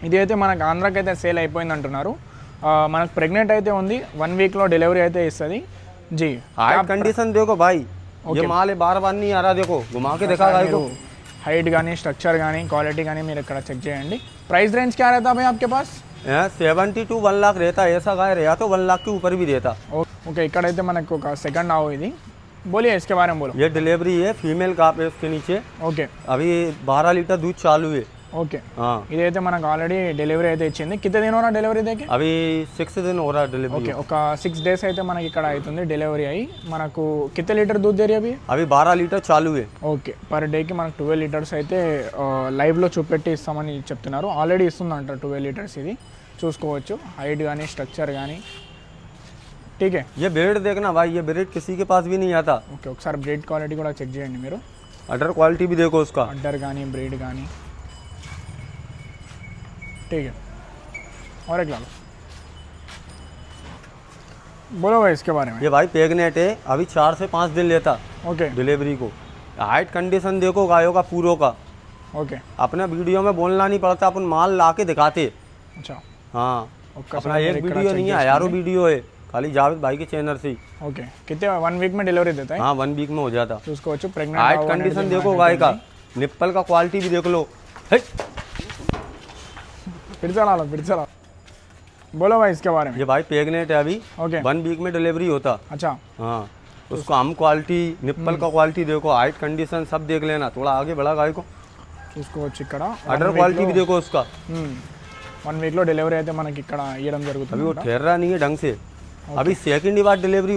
ఇది అయితే మనకు ఆంధ్రాకి అయితే సేల్ అయిపోయింది అంటున్నారు. మనకు ప్రెగ్నెంట్ అయితే ఉంది, 1 వీక్లో డెలివరీ అయితే ఇస్తుంది. जी हाइट कंडीशन देखो भाई, ये माल बार बार नहीं आ रहा, देखो घुमा के देखा गाय को. हाइट కానీ స్ట్రక్చర్ కానీ క్వాలిటీ కానీ మీరు ఇక్కడ చెక్ చేయండి. ప్రైస్ रेंज क्या रहता है भाई आपके पास? 70 to 1 लाख रहता है, ऐसा गाय रहा तो 1 लाख के ऊपर भी रहता. ओके इక్కడైతే మనకు ఒక సెకండ్ ఆవు ఇది. बोलिए इसके बारे में बोलो. ये डिलीवरी है, फीमेल काफ है उसके नीचे. ओके अभी 12 लीटर दूध चालू है. ఓకే ఇదైతే మనకు ఆల్రెడీ డెలివరీ అయితే ఇచ్చింది. కింద दिन हो रहा డెలివరీ देके? अभी 6 दिन हो रहा डिलीवरी. ఓకే ఒక 6 డేస్ అయితే మనకి ఇక్కడ అవుతుంది డెలివరీ అయ్యి. మనకు कितने लीटर दूध दे रही है अभी 12 लीटर चालू है. ఓకే పర్ డేకి మనకు 12 లీటర్స్ అయితే లైవ్లో చూపెట్టి ఇస్తామని చెప్తున్నారు. ఆల్రెడీ ఇస్తుందంట 12 లీటర్స్. ఇది చూసుకోవచ్చు హైట్ కానీ స్ట్రక్చర్ కానీ. ठीक है ये ब्रीड देखना भाई, ये ब्रीड किसी के पास भी नहीं आता. ఓకే ఒకసారి బ్రీడ్ క్వాలిటీ కూడా చెక్ చేయండి మీరు. अडर क्वालिटी भी देखो उसका, अडर కానీ ब्रीड కానీ. ठीक है और एक ला लो. बोलो भाई इसके बारे में. ये भाई प्रेग्नेंट है, अभी 4 से 5 दिन लेता ओके डिलीवरी को. हाइट कंडीशन देखो गायों का पूरों का. ओके अपने वीडियो में बोलना नहीं पड़ता, अपन माल ला के दिखाते. अच्छा हाँ अपना एक वीडियो नहीं है, हजारों वीडियो है, खाली जावेद भाई के चैनल से. ओके कितने 1 वीक में डिलीवरी देता है? हाँ 1 वीक में हो जाता. చూసుకోవచ్చు ప్రెగ్నెంట్. हाइट कंडीशन देखो गाय का, निप्पल का क्वालिटी भी देख लो. फिर चला. बोलो भाई इसके बारे में. ये भाई प्रेग्नेंट है अभी. ओके 1 वीक में डिलीवरी होता. अच्छा हाँ उसको हम क्वालिटी, निप्पल का क्वालिटी देखो, हाइट कंडीशन सब देख लेना. थोड़ा आगे बढ़ा गाय को. చూసుకోవచ్చు ఇక్కడ अडर क्वालिटी भी देखो उसका. 1 వీక్లో డెలివరీ అయితే మనకి ఇక్కడ ఇవ్వడం జరుగుతుంది. अभी वो ठहर रहा नहीं है ढंग से. अभी सेकंड बार डिलीवरी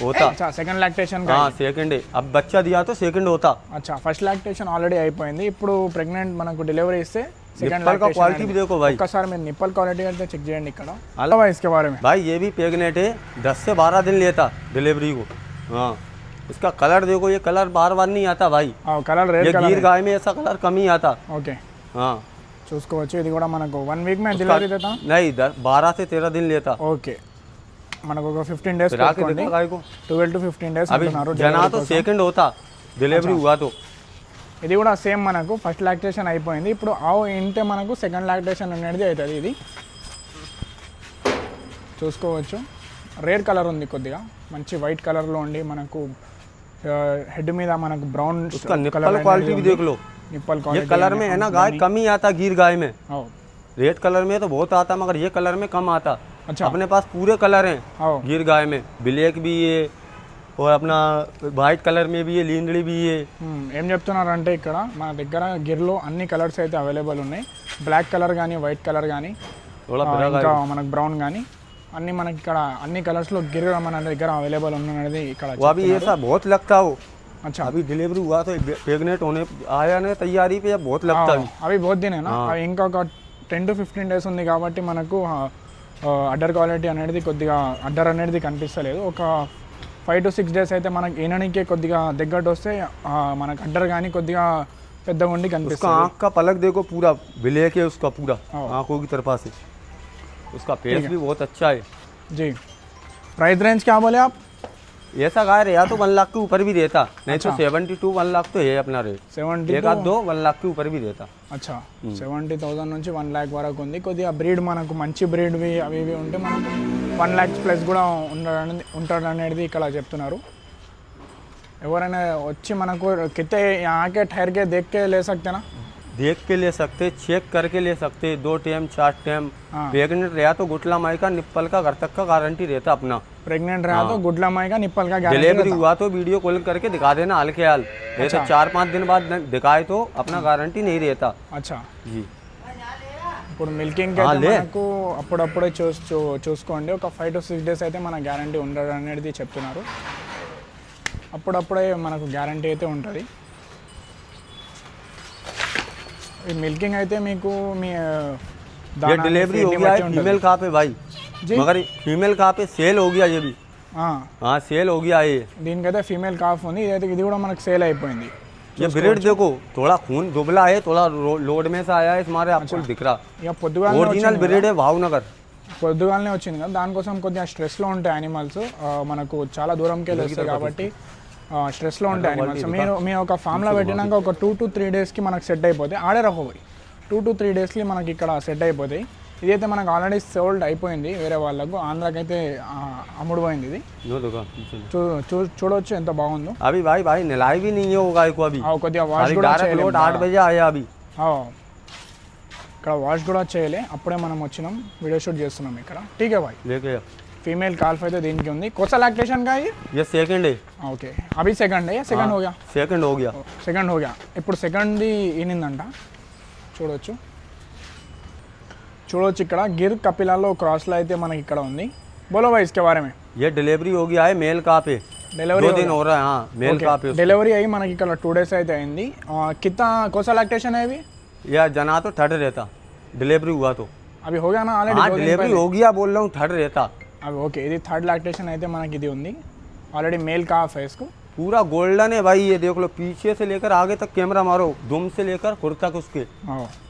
होता. अच्छा सेकंड लैक्टेशन का. हाँ सेकंड है, अब बच्चा दिया तो सेकंड होता. अच्छा फर्स्ट लैक्टेशन ఆల్రెడీ అయిపోయింది. ఇప్పుడు ప్రెగ్నెంట్ మనకు డెలివరీ ఇస్తే సెకండ్ निप्पल का क्वालिटी भी देखो भाई. ఒక్కసారి మీరు నిప్పల్ క్వాలిటీ అయితే చెక్ చేయండి ఇక్కడ. హలో भाई इसके बारे में. भाई ये भी प्रेग्नेंट है, 10 से 12 दिन लेता डिलीवरी को. हाँ इसका कलर देखो, ये कलर बार बार नहीं आता भाई. కలర్ ये रेड कलर गिर गाय में ऐसा कलर कम ही आता. ఓకే हाँ చూసుకోవచ్చు. ఇది కూడా మనకు 1 వీక్ में డెలివరీ देता नहीं, 12 से 13 दिन लेता. ఓకే మనకు ఒక 15 డేస్ फिरा के देखो गाय को. 12 to 15 డేస్ अभी అంటున్నారు. जना तो सेकंड होता डिलीवरी हुआ तो. ఇది కూడా సేమ్ మనకు ఫస్ట్ లాక్టేషన్ అయిపోయింది. ఇప్పుడు ఆవు ఇంటే మనకు సెకండ్ లాక్టేషన్ అనేది అవుతుంది. ఇది చూసుకోవచ్చు రేర్ కలర్ ఉంది, కొద్దిగా మంచి వైట్ కలర్లో ఉండి మనకు हेड మీద మనకు బ్రౌన్ उसका निप्पल क्वालिटी भी देख लो. निप्पल ये क्वालिटी कलर में है ना गाय कम ही आता गिर गाय में. रेड कलर में तो बहुत आता, मगर ये कलर में कम आता. अच्छा अपने पास पूरे कलर हैं गिर गाय में. ब्लैक भी है और अपना वाइट कलर में भी है, लींडड़ी भी है. ఏం చెప్తున్నారంటే ఇక్కడ మన దగ్గర గిర్లో అన్ని కలర్స్ అయితే అవైలబుల్ ఉన్నాయి. బ్లాక్ కలర్ కానీ వైట్ కలర్ కానీ ఇంకా మనకు బ్రౌన్ కానీ అన్ని మనకి ఇక్కడ అన్ని కలర్స్ లో గిర్ మన దగ్గర అవైలబుల్ ఉన్నది ఇక్కడ. वो अभी ऐसा बहुत लगता हो. अच्छा अभी डिलीवरी हुआ तो प्रेग्नेंट होने आया ने तैयारी पे बहुत लगता है. అవి बहुत दिन है ना. ఇంకా ఒక 10 to 15 డేస్ ఉంది కాబట్టి మనకు అడ్డర్ క్వాలిటీ అనేది కొద్దిగా అడ్డర్ అనేది కనిపిస్తలేదు. ఒక 5 to 6 డేస్ అయితే మనకి ఈనడానికి కొద్దిగా దగ్గర వస్తే మనకు అడ్డర్ కానీ కొద్దిగా పెద్దగా ఉండి కనిపిస్తుంది. आँख का पलक देखो पूरा ब्लैक है उसका, पूरा आँखों की तरफा से. उसका फेस भी बहुत अच्छा है. जी प्राइस रेंज क्या बोले आप? ऐसा गाय रहा तो 1 लाख के ऊपर भी देता, नहीं तो 70 to 1 लाख तो है अपना रेट. 70 एक आध 1 लाख के ऊपर भी देता. अच्छा 70,000 నుంచి 1 लाख వరకు ఉంది. కొద్దిగా బ్రీడ్ మనకు మంచి బ్రీడ్వి అవి ఇవి ఉంటే మనకు 1 लाख ప్లస్ కూడా ఉంటాడనేది ఇక్కడ చెప్తున్నారు. ఎవరైనా వచ్చి మనకు కితే ఆకే ठहर के देख के ले सकते ना? देख के ले सकते, चेक करके ले सकते. 2 टाइम 4 टाइम. प्रेग्नेंट रहा तो गुटला माई का निप्पल का घर तक का गारंटी रहता अपना. प्रेग्नेंट रहा तो गुडला माई का निप्पल का गारंटी. डिलीवरी हुआ तो वीडियो कॉल करके दिखा देना हाल के हाल. ऐसे 4-5 दिन बाद दिखाए तो अपना गारंटी नहीं रहता. अच्छा जी ఇప్పుడు మిల్కింగ్ అయితే మనకు అప్పుడప్పుడే చూసుకోండి. ఒక 5 to 6 డేస్ అయితే మన గ్యారంటీ ఉండదు అనేది చెప్తున్నారు. అప్పుడప్పుడే మనకు గ్యారంటీ అయితే ఉంటుంది. ఈ మిల్కింగ్ అయితే మీకు మీ ये डिलीवरी हो गया है फीमेल कहाँ पे भाई जी? मगर फीमेल कहाँ पे सेल हो गया ये भी. हाँ सेल हो गया है. దీనికైతే ఫీమేల్ కాఫ్ ఉంది. ఇదైతే ఇది కూడా మనకు సేల్ అయిపోయింది. ये ब्रीड देखो थोड़ा खून दुबला है, थोड़ा लोड में से आया है, तुम्हारे आपको दिख रहा. ఇక పొద్దుగాలనే ओरिजिनल ब्रीड है भावनगर. పొద్దుగాలనే వచ్చింది కదా, దానికోసం కొద్దిగా స్ట్రెస్లో ఉంటాయి యానిమల్స్. మనకు చాలా దూరంకి వెళ్ళి వస్తాయి కాబట్టి స్ట్రెస్లో ఉంటాయి యానిమల్స్. మీరు మీ ఒక ఫామ్లో పెట్టినాక ఒక 2 to 3 డేస్కి మనకు సెట్ అయిపోతే ఆడే రహో పోయి 2 to 3 డేస్కి మనకి ఇక్కడ సెట్ అయిపోతాయి. ఇదైతే మనకు ఆల్రెడీ సోల్డ్ అయిపోయింది వేరే వాళ్ళకు, ఆంధ్రాకైతే అమ్ముడుపోయింది ఇది. చూడవచ్చు ఎంత బాగుందో. अभी भाई भाई नलाई भी नहीं है वो गाय को अभी. కొద్దిగా వాష్ కూడా చేయలేదు. 8 बजे आया अभी. ఇక్కడ వాష్ కూడా చేయలే, అప్పుడే మనం వచ్చినాం వీడియో షూట్ చేస్తున్నాం ఇక్కడ. ఠీకే భాయ్. लेके फीमेल काल्फ అయితే దీనికి ఉంది. कोसा लैक्टेशन का ये सेकंड है. ఓకే अभी सेकंड है या सेकंड हो गया? सेकंड हो गया. సెకండ్ हो गया. ఇప్పుడు సెకండ్ది ఈనిందంట. చూడొచ్చు ఇక్కడ గిర్ కపిలాలో క్రాస్లో అయితే మనకి ఇక్కడ ఉంది. बोलो भाई इसके बारे में. ये डिलीवरी हो गया है मेल का पे. डिलीवरी 2 दिन हो रहा है. हाँ मेल का पे. डिलीवरी అయ్యి మనకి ఇక్కడ 2 డేస్ అయితే అయింది. कितना कोसा लैक्टेशन है अभी? या जना तो थर्ड रहता डिलीवरी हुआ तो. अभी हो गया ना ऑलरेडी? हाँ डिलीवरी हो गया बोल रहा हूँ, थर्ड रहता अभी. ఓకే ఇది థర్డ్ లాక్టేషన్ అయితే మనకి ఇది ఉంది ఆల్రెడీ. మేల్ కాఫ్ है इसको. पूरा गोल्डन है भाई. ये देख लो पीछे से लेकर आगे तक कैमरा मारो, दुम से लेकर खुर तक उसके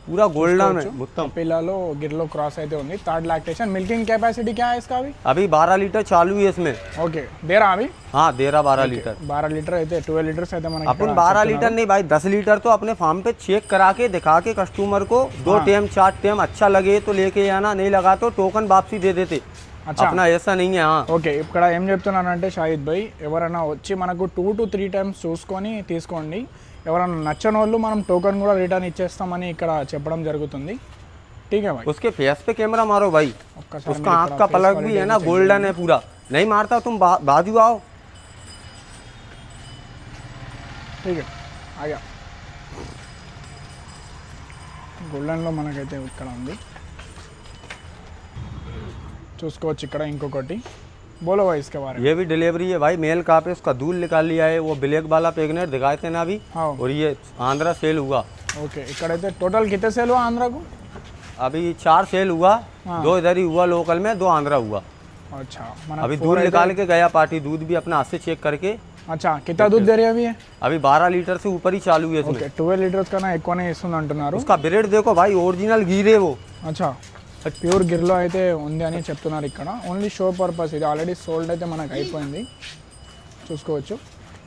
पूरा गोल्डन है మొత్తం. పిల్లలో గిర్లో క్రాస్ అయితే ఉంది. Third lactation. मिल्किंग कैपेसिटी क्या है इसका अभी? अभी 12 लीटर चालू है इसमें. ఓకే दे रहा अभी? हाँ दे रहा 12 लीटर. 12 लीटर అయితే 12 लीटर्स అయితే మనకి अपन 12 लीटर नहीं भाई 10 लीटर तो अपने फार्म पे चेक करा के दिखा के कस्टमर को 2 टाइम 4 टाइम अच्छा लगे तो लेके आना, नहीं लगा तो टोकन वापसी दे देते. अपना ऐसा नहीं है. हाँ ఓకే ఇక్కడ ఏం చెప్తున్నానంటే షాహిద్ భాయ్, ఎవరైనా వచ్చి మనకు 2 to 3 టైమ్స్ చూసుకొని తీసుకోండి. ఎవరైనా నచ్చని వాళ్ళు మనం టోకన్ కూడా రిటర్న్ ఇచ్చేస్తామని ఇక్కడ చెప్పడం జరుగుతుంది. ठीक है भाई. उसके फेस पे कैमरा मारो भाई. उसका आँख का पलक भी है ना गोल्डन है पूरा. नहीं मारता तुम बाजू आओ. ठीक है आ गया. గోల్డెన్లో మనకైతే ఇక్కడ ఉంది చూసుకోవచ్చు. ఇక్కడ ఇంకొకటి बोलो भाई इसके बारे में. ये भी डिलीवरी है भाई. मेल का पे उसका दूध निकाल लिया है. वो ब्लैक वाला प्रेग्नेंट दिखाए थे ना अभी. हाँ. और ये आंध्रा सेल हुआ. ओके इकड़े टोटल कितने सेल हुआ आंध्रा को? अभी 4 सेल हुआ. हाँ. 2 इधर ही हुआ लोकल में, 2 आंध्रा हुआ. अच्छा अभी दूध निकाल के गया पार्टी. दूध भी अपना हाथ से चेक करके. अच्छा कितना दूध दे रही है अभी? अभी 12 लीटर से ऊपर ही चालू है इसमें. 12 लीटर्स का ना ఎక్కువనే ఇస్తుంది అంటున్నారు. उसका ब्रेड देखो भाई ओरिजिनल गिरे वो. अच्छा ప్యూర్ గిర్లో అయితే ఉంది అని చెప్తున్నారు ఇక్కడ. Only show purpose. ఇది ఆల్రెడీ సోల్డ్ అయితే మనకు అయిపోయింది చూసుకోవచ్చు.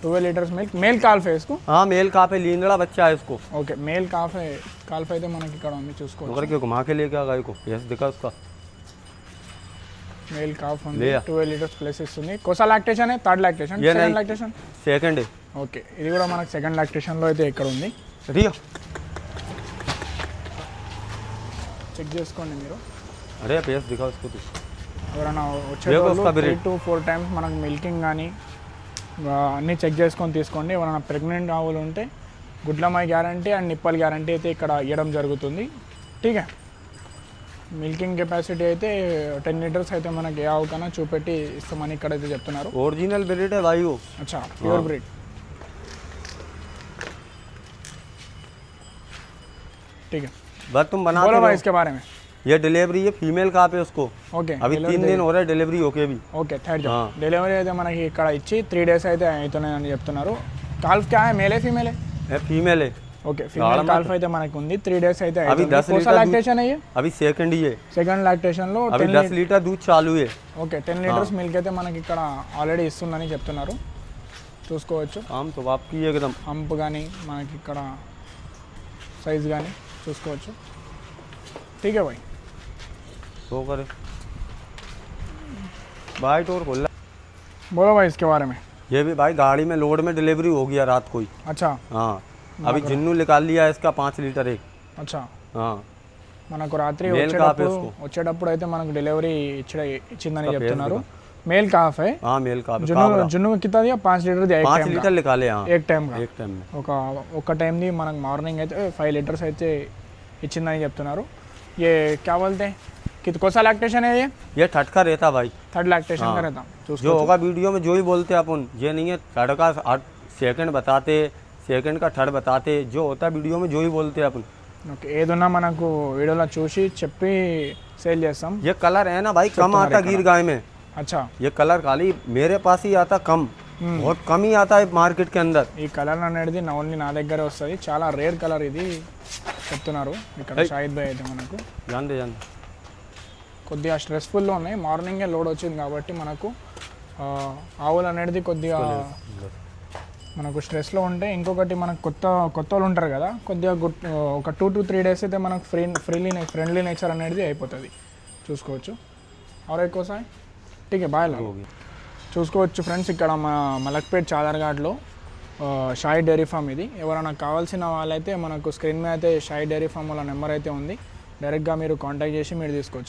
12 లీటర్స్ మిల్క్. మేల్ కాల్ఫ్ है इसको? हाँ मेल काफ है. लींदड़ा बच्चा है इसको. ఓకే మేల్ కాల్ఫ్ అయితే మనకి ఇక్కడ ఉంది చూసుకోవచ్చు. उधर के घुमा के लेके आ गाय को. यस दिखा उसका మేల్ కాఫ్ ఉంది. 12 లీటర్స్ ప్లస్ ఇస్తుంది. కోసా lactation third lactation second lactation second. Okay ఇది కూడా మనకి సెకండ్ లాక్టేషన్లో అయితే ఇక్కడ ఉంది. రియా చెక్ చేసుకోండి మీరు. అరే పేస్ దిఖా उसको तू. ఎవరైనా వచ్చేటప్పుడు 3 to 4 టైమ్స్ మనకు మిల్కింగ్ కానీ అన్నీ చెక్ చేసుకొని తీసుకోండి. ఎవరైనా ప్రెగ్నెంట్ ఆవులు ఉంటే గుడ్లమై గ్యారంటీ అండ్ నిప్పల్ గ్యారంటీ అయితే ఇక్కడ ఇవ్వడం జరుగుతుంది. ఠీక్. మిల్కింగ్ కెపాసిటీ అయితే 10 లీటర్స్ అయితే మనకి ఏ ఆవు కన్నా చూపెట్టి ఇస్తామని ఇక్కడైతే చెప్తున్నారు. ओरिजिनल ब्रीड है भाई वो. अच्छा प्योर ब्रीड. ठीक है बस तुम बना बोलो भाई इसके बारे में. ये डिलीवरी है फीमेल का पे उसको. ఓకే अभी 3 दिन हो रहे डिलीवरी होके भी. ఓకే థర్డ్ డెలివరీ అయితే మనకి ఇక్కడ ఇచ్చి 3 డేస్ అయితే అవుతున్నాయని చెప్తున్నారు. కాల్ఫ్ क्या है मेल है फीमेल है? फीमेल है. ఓకే ఫీమేల్ కాల్ఫ్ అయితే మనకు ఉంది. 3 డేస్ అయితే अभी 10 लीटर లాక్టేషన్ అయ్యి. अभी सेकंड ही है. సెకండ్ లాక్టేషన్ లో अभी 10 लीटर दूध चालू है. ఓకే 10 లీటర్స్ మిల్క్ అయితే మనకి ఇక్కడ ఆల్రెడీ ఇస్తుందని చెప్తున్నారు చూసుకోవచ్చు. हम तो आपकी एकदम హంప్ కానీ మనకి ఇక్కడ సైజ్ కానీ చూసుకోవచ్చు. ठीक है भाई. तो करे भाई टोर खोल. बोलो भाई इसके बारे में. ये भी भाई गाड़ी में लोड में डिलीवरी हो गया रात को ही. अच्छा हाँ अभी जिन्नू निकाल लिया इसका 5 लीटर एक. अच्छा हाँ మనకు రాత్రి Male calf है उसको. వచ్చేటప్పుడు అయితే మనకు డెలివరీ ఇచ్చిందని చెప్తున్నారు. మేల్ కాఫ్ है. हाँ मेल का జున్ను कितना दिया? 5 लीटर दिया 5 लीटर निकाले. हाँ एक टाइम का. एक टाइम में ఒక టైంది మనకు మార్నింగ్ అయితే 5 లీటర్స్ అయితే ఇచ్చిందని చెప్తున్నారు. ये क्या बोलते हैं कि कौन लैक्टेशन है ये थर्ड का रहता भाई. थर्ड लैक्टेशन का रहता. जो होगा वीडियो में जो ही बोलते अपन ये नहीं है थर्ड का सेकंड बताते, सेकंड का थर्ड बताते. जो होता है वीडियो में जो ही बोलते अपन. ఓకే ఏదన్నా మనకు వీడియోలో చూసి చెప్పి సేల్ చేస్తాం. ये कलर है ना भाई कम आता गिर गाय में. अच्छा ये कलर खाली मेरे पास ही आता कम. बहुत कम ही आता है मार्केट के अंदर. ఈ కలర్ అనేది ఓన్లీ నా దగ్గరే వస్తుంది. చాలా రేర్ కలర్ ఇది చెప్తున్నారు ఇక్కడ షాహిద్ భాయ్ అయితే. మనకు जानते కొద్దిగా స్ట్రెస్ఫుల్లో ఉన్నాయి. మార్నింగే లోడ్ వచ్చింది కాబట్టి మనకు ఆవులు అనేది కొద్దిగా మనకు స్ట్రెస్లో ఉంటే ఇంకొకటి మనకు కొత్త వాళ్ళు ఉంటారు కదా, కొద్దిగా ఒక 2 to 3 డేస్ అయితే మనకు ఫ్రెండ్లీ నేచర్ అనేది అయిపోతుంది. చూసుకోవచ్చు. और ఎక్కువ సాయి ठीक है బాయ్. చూసుకోవచ్చు ఫ్రెండ్స్, ఇక్కడ మా మలక్పేట్ చాదర్ఘాట్లో షాయి డైరీ ఫామ్ ఇది. ఎవరైనా కావాల్సిన వాళ్ళైతే మనకు స్క్రీన్ మీద అయితే షాయి డైరీ ఫామ్ వాళ్ళ నెంబర్ అయితే ఉంది. డైరెక్ట్గా మీరు కాంటాక్ట్ చేసి మీరు తీసుకోవచ్చు.